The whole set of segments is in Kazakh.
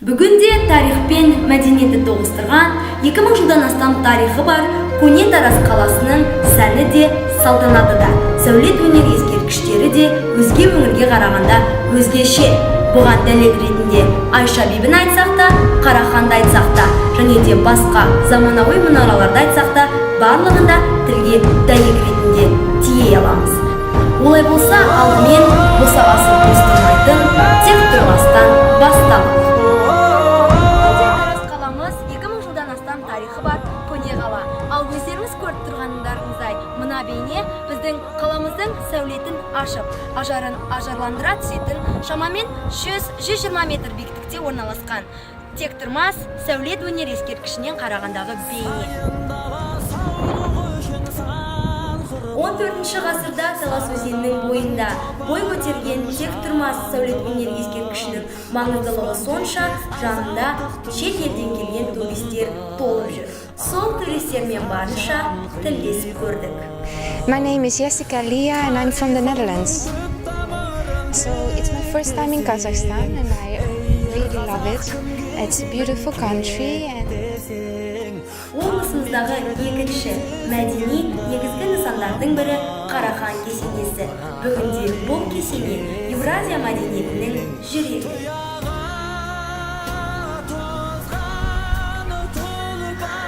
Бүгінде тарих пен мәдениетті тоғыстырған 2000 жылдан астам тарихы бар көне Тараз қаласының сәні де салтанаты да, сәулет өнер ескерткіштері де өзге өңірге қарағанда өзгеше. Бұған дәлел ретінде Айша бибіні айтсақ та, Қараханды айтсақ та, және де басқа заманауи мұнараларды айтсақ та, барлығында тілге дәйек ретінде тие аламыз. Олай болса, алдымен босағасын қостырмайтын тек тұрмастан басталып. Тараз қаламыз 2000 жылдан астам тарихы бар көне қала. Ал өздеріңіз көріп тұрғандарыңыздай, мына бейне біздің қаламыздың сәулетін ашып, ажарын ажарландыра түсетін шамамен 100-120 метр биіктікте орналасқан тектұрмас сәулет өнер ескерткішінен қарағандағы бейне. 14 ғасырда Талас өзенінің бойында бой көтерген тектұрмас сәулет өнер ескерткішінің маңыздылығы сонша, жанында шет елден келген туристер толып жүр. Сол туристермен барынша тілдесіп көрдік. My name is Jessica Lia and I'm from the Netherlands. So it's my first time in Kazakhstan and I really love it. It's a beautiful country and Облысымыздағы екінші мәдени негізгі нысандардың бірі Қарахан кесенесі. Бүгінде бұл кесене Евразия мәдениетінің жүрегі.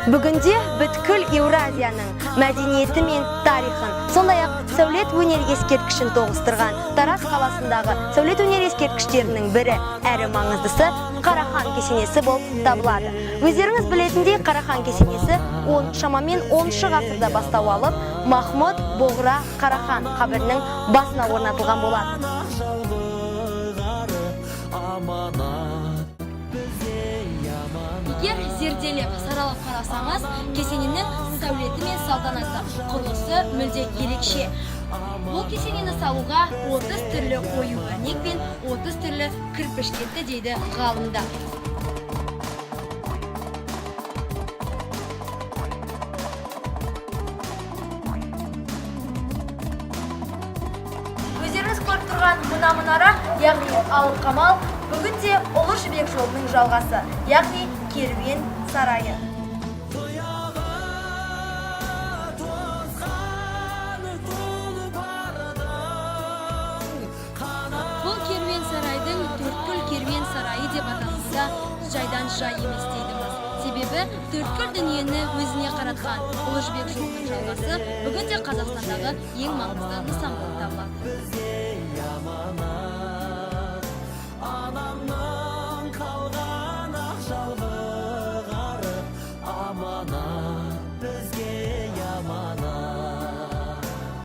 Бүгінде бүткіл Евразияның мәдениеті мен тарихын, сондай-ақ сәулет өнер ескерткішін тоғыстырған Тараз қаласындағы сәулет өнер ескерткіштерінің бірі әрі маңыздысы Қарахан кесенесі болып табылады. Өздеріңіз білетіндей, Қарахан кесенесі шамамен 10 ғасырда бастау алып, Махмұд Боғра Қарахан қабірінің басына орнатылған болады. Егер зерделеп, саралап қарасаңыз, кесененің сәулеті мен салтанаты құрылысы мүлде ерекше. Бұл кесенені салуға 30 түрлі қою өрнек пен 30 түрлі кірпіш кетті дейді ғалымдар. Өздеріңіз көріп тұрған мына мұнара, яғни Алық Қамал, бүгінде Ұлы Жібек жолының жалғасы, яғни керуен сарайы. Бұл керуен сарайдың Төрткүл керуен сарайы деп аталса, жайдан жай емес дейдіміз. Себебі төрткүл дүниені өзіне қаратқан Ұлы Жібек жолының жалғасы бүгінде Қазақстандағы ең маңызды нысан болып табылады.